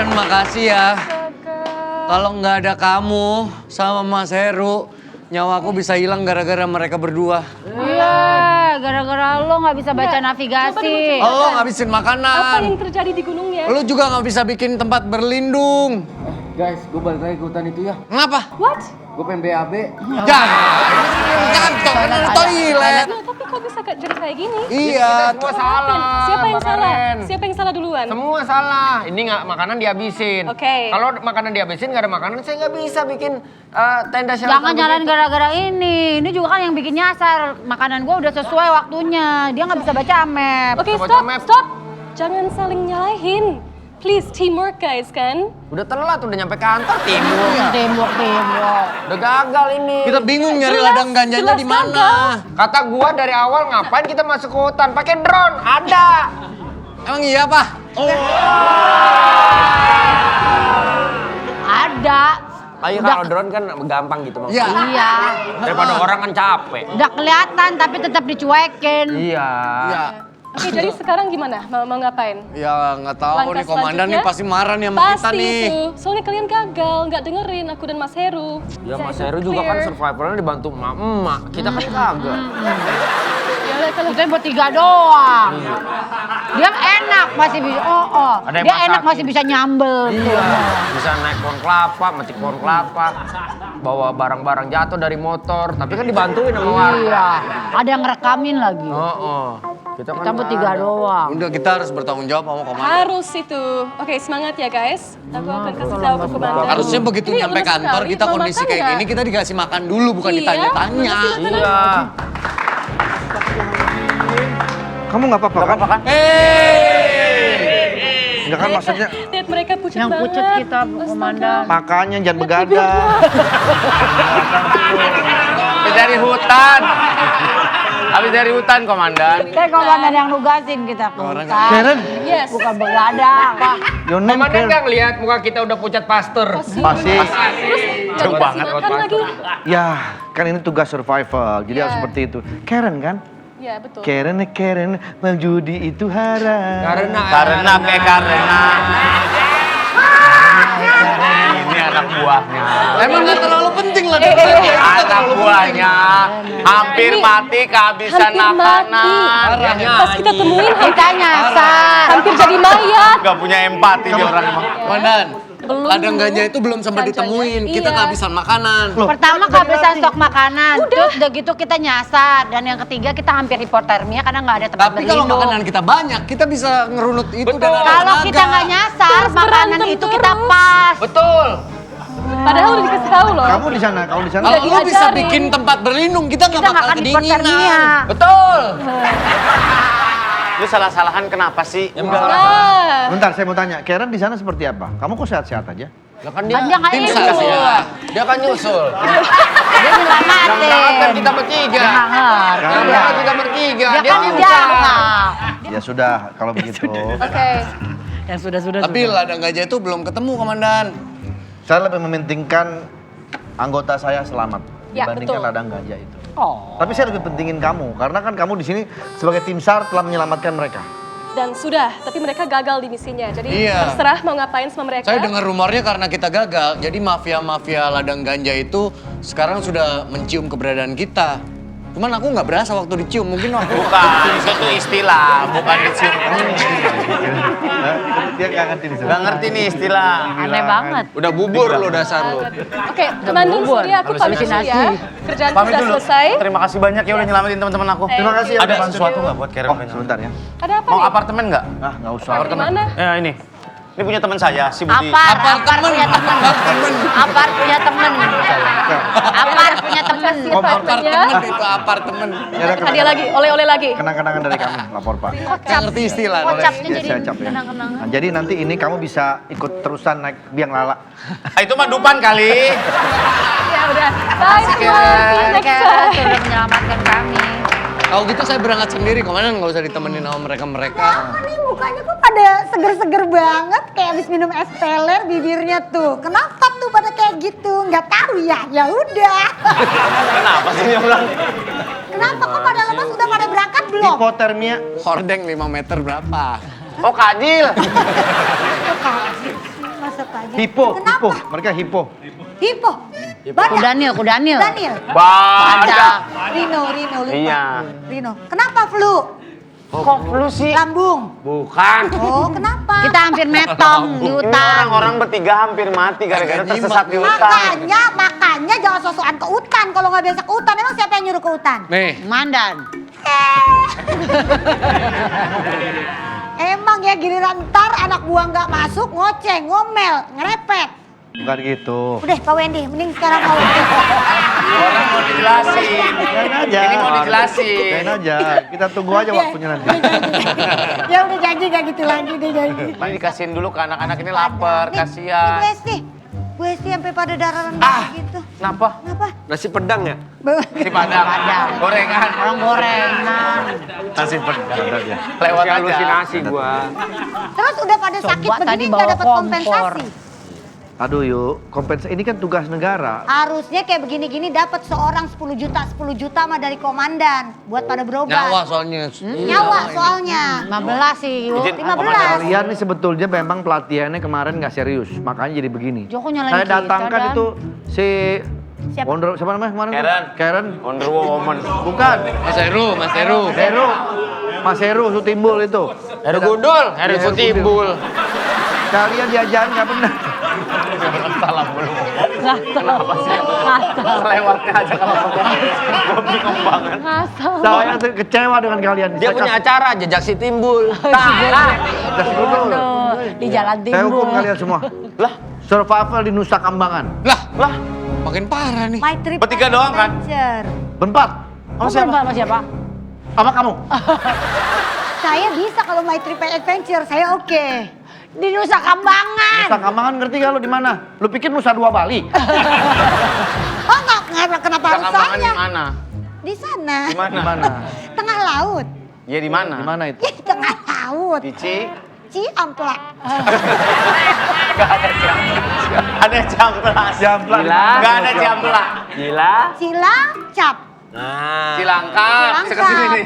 Karen makasih ya. Kalau nggak ada kamu sama Mas Heru, nyawaku bisa hilang gara-gara mereka berdua. Iya, gara-gara lo nggak bisa baca navigasi. Lo ngabisin makanan. Apa yang terjadi di gunungnya? Lo juga nggak bisa bikin tempat berlindung. Guys, gue balik lagi ke hutan itu ya. Kenapa? What? Gue pengen BAB. Jangan kan ada toilet. Loh, tapi kok bisa jadi kayak gini? Iya. Semua salah. Siapa yang Mbak salah? Karen. Siapa yang salah duluan? Semua salah. Ini nggak makanan dihabisin. Oke. Kalau makanan dihabisin nggak ada makanan, saya nggak bisa bikin tenda shelter. Jangan nyalain begitu. gara-gara ini. Ini juga kan yang bikin nyasar. Makanan gua udah sesuai waktunya. Dia nggak bisa baca map. Oke, Coba stop, map. stop. Jangan saling nyalahin. Please, teamwork guys kan? Udah telat, udah nyampe kantor timur. Tembok. Udah gagal ini. Kita bingung nyari Jelas- ladang ganjanya jelas di mana. gagal. Kata gua dari awal ngapain kita masuk ke hutan? Pakai drone, ada. Emang iya, Pak? Ada. Ayo kalau drone kan gampang gitu maksudnya. Iya. Iya. Daripada orang kan capek. Udah kelihatan tapi tetap dicuekin. Iya. Iya. Oke, jadi sekarang gimana? Mau ngapain? Ya nggak tahu Langkah nih komandan nih selanjutnya? pasti marah nih sama kita Pasti nih. itu. Soalnya kalian gagal, nggak dengerin aku dan Mas Heru. Ya Mas Jadi Heru juga kan clear. survivalnya dibantu emak-emak. Kita kan kagak. Ya udah, kalau Kita bertiga doang. Dia enak masih bisa. Ada yang Dia enak masakin. masih bisa nyambel. Iya. Bisa naik pohon kelapa, metik pohon kelapa. Bawa barang-barang jatuh dari motor. Tapi kan dibantuin sama warga. Iya. Ada yang ngerekamin lagi. Kita kan Kita bertiga nggak ada. doang. Udah kita harus bertanggung jawab sama komandan. harus itu. Oke, semangat ya guys. Aku akan kasih tahu ke komandan. Harusnya begitu Ini nyampe lemes kantor sekali. kita Mau kondisi makan kayak nggak? gini kita dikasih makan dulu bukan Iya, ditanya-tanya. makasih, makanan. Iya. Kamu nggak apa-apa kan? kan? Enggak kan maksudnya Lihat mereka pucat Yang banget. pucat kita, komandan. makanya jangan begadang. Habis dari hutan. Habis dari hutan, komandan. Kayak komandan yang nugasin kita ke hutan. Karen, Yes. Bukan begadang. your name Komandan Karen. nggak ngeliat muka kita udah pucat pastor. Pasti. Jauh banget buat Makan lagi. pastor. Ya, kan ini tugas survival. Jadi Iya. harus seperti itu. Karen kan? Ya, betul. Karen, menjudi itu haram. Karena ini anak buahnya. Emang nggak terlalu penting lah. Anak buahnya hampir Ini mati kehabisan hampir makanan. mati. Dia Pas kita temuin Kita nyasar. hampir jadi mayat. Gak punya empati dia orang emang. Komandan, Belum ladang dulu. ganja itu belum sempat Ganjanya. ditemuin. Kita Iya. kehabisan makanan. Pertama kehabisan stok makanan, terus udah gitu kita nyasar, dan yang ketiga kita hampir hipotermia karena nggak ada tempat Tapi kalau berlindung. makanan kita banyak, kita bisa ngerunut itu Betul. dan ada Kalau tenaga. kita nggak nyasar, Terus makanan berantem itu kita terus. pas. Betul. Padahal udah dikasih tahu loh. Kamu di sana, kamu di sana. Kalau Udah lu bisa diajarin. bikin tempat berlindung, kita nggak Kita nggak bakal akan hipotermia. kedinginan. Betul. Lu salah-salahan kenapa sih? Nah, Bentar, saya mau tanya. Karen di sana seperti apa? Kamu kok sehat-sehat aja? Lah kan Kan dia nggak tim ikut. sukses ya. Dia kan nyusul. Dia nyelamatin. Menyelamatkan kita bertiga. Dia nggak ngerti. Menyelamatkan kita bertiga. Dia Dia kan bisa. jangka. Ya sudah, kalau begitu. oke. Yang sudah. Tapi ladang gajah itu belum ketemu, komandan. Saya lebih mementingkan anggota saya selamat Ya, dibandingkan betul. ladang gajah itu. Oh. Tapi saya lebih pentingin kamu, karena kan kamu di sini sebagai tim SAR telah menyelamatkan mereka. Dan sudah, tapi mereka gagal di misinya. Jadi Iya. terserah mau ngapain sama mereka. Saya dengar rumornya karena kita gagal, jadi mafia-mafia ladang ganja itu sekarang sudah mencium keberadaan kita. Cuman aku nggak berasa waktu dicium, mungkin waktu Bukan, itu istilah, bukan dicium. Dia nggak ngerti nih. Gak ngerti nih istilah. Aneh banget. Udah bubur lo dasar lo. Oke, komandan sorry aku pamit dulu ya. Kerjaan Pamit sudah dulu. selesai. Terima kasih banyak ya udah nyelamatin teman-teman aku. Terima kasih ya. Ada Pak. sesuatu nggak buat Karen? Oh, sebentar ya. Ada apa Mau nih? apartemen nggak? Ah, nggak usah. Di mana? Ya ini. Ini punya teman saya, si Budi. Apar punya temen. Apar punya temen. Apar punya temen. Siapa apartemen temannya? itu apartemen. Ya udah, Hadiah lagi, oleh-oleh lagi. kenang-kenangan dari kami, lapor Pak. Nggak ngerti istilah. Kocapnya Ya, jadi saya cap ya. kenang-kenangan. Nah, jadi nanti ini kamu bisa ikut terusan naik biang lala. Itu mah dupan kali. Ya udah. Bye semua. See you next Mereka time. sudah menyelamatkan kami. Kalau gitu saya berangkat sendiri, komandan nggak usah ditemenin sama mereka-mereka. Ini mukanya kok pada seger-seger banget kayak habis minum es teler bibirnya tuh. Kenapa tuh pada kayak gitu? Nggak tahu ya. Ya udah. Kenapa sih dia bilang? Kenapa kok pada lemas udah pada berangkat belum? Hipotermia. Hordeng 5 meter berapa? Oh Kadil. Hipo, Kenapa? hipo. Mereka hipo. Hipo. Badak. Kudanil. Daniel. Badak. Rino lupa. Iya. Rino. Kenapa flu? Kok flu sih? Lambung. Bukan. Oh, kenapa? Kita hampir metong di Ini hutan. orang-orang bertiga hampir mati gara-gara tersesat di hutan. Makanya jangan sosokan ke hutan. Kalau nggak biasa ke hutan, emang siapa yang nyuruh ke hutan? Nih, Mandan. Emang ya giliran ntar anak buah nggak masuk, ngoceh, ngomel, ngerepet. Bukan gitu. Udah Pak Wendy, mending sekarang Pak Wendy. Orang mau dijelasin. Jangan aja. Ini mau dijelasin. Jangan aja. Kita tunggu aja waktunya nanti. Ya udah janji gak gitu lagi deh janji. Ini dikasihin dulu ke anak-anak ini lapar, Nih, kasihan. Bu Esti. Bu Esti sampai pada darah rendah gitu. Kenapa? Kenapa? Nasi pedang ya? Si Padang. Gorengan. Orang gorengan. Nasi pedang. Lewat halusinasi gua. Terus udah pada sakit Coba tadi begini bawa nggak dapat kompor. kompensasi. Aduh yuk, kompensasi ini kan tugas negara. Harusnya kayak begini-gini dapat seorang 10 juta mah dari komandan buat pada berobat. nyawa soalnya. Nyawa soalnya. 15 sih, yuk. 15. Kalian nih sebetulnya memang pelatihannya kemarin nggak serius, makanya jadi begini. Joko nyalain Saya kita, datangkan Dan. itu si Siapa? siapa namanya kemarin? Karen. Karen. Wonder Woman. Bukan. Mas Heru. Heru. Mas Heru Sutimbul itu. Heru Gundul. Heru Heru Sutimbul. Kalian diajarin nggak pernah. Salah belum. Kenapa sih? Lewatnya aja kalau ngomong. Gue bingung banget. Saya tuh kecewa dengan kalian. Dia Saya punya kasih- acara jejak si timbul. Udah sebelum. Di jalan Saya hukum timbul. kalian semua. Lah, Survival di Nusa Kambangan. lah. Makin parah nih. My trip Bertiga doang kan? adventure. Berempat. Kamu sama siapa? Sama kamu. Saya bisa kalau my trip adventure, saya oke. Di Nusa Kambangan. Nusa Kambangan ngerti gak lu di mana? Lu pikir Nusa Dua Bali? Oh nggak kenapa harus Kambangan saya? di mana? Di sana. Di mana? Di mana? Tengah laut. Ya di mana? Di mana itu? Ih, tengah laut. Di Ciamplas. Gak ada Ada Ciamplas. Ciamplas. Gak ada Ciamplas. Gila. Cilacap. Cilangkap. Cilangkap. Sekesini nih.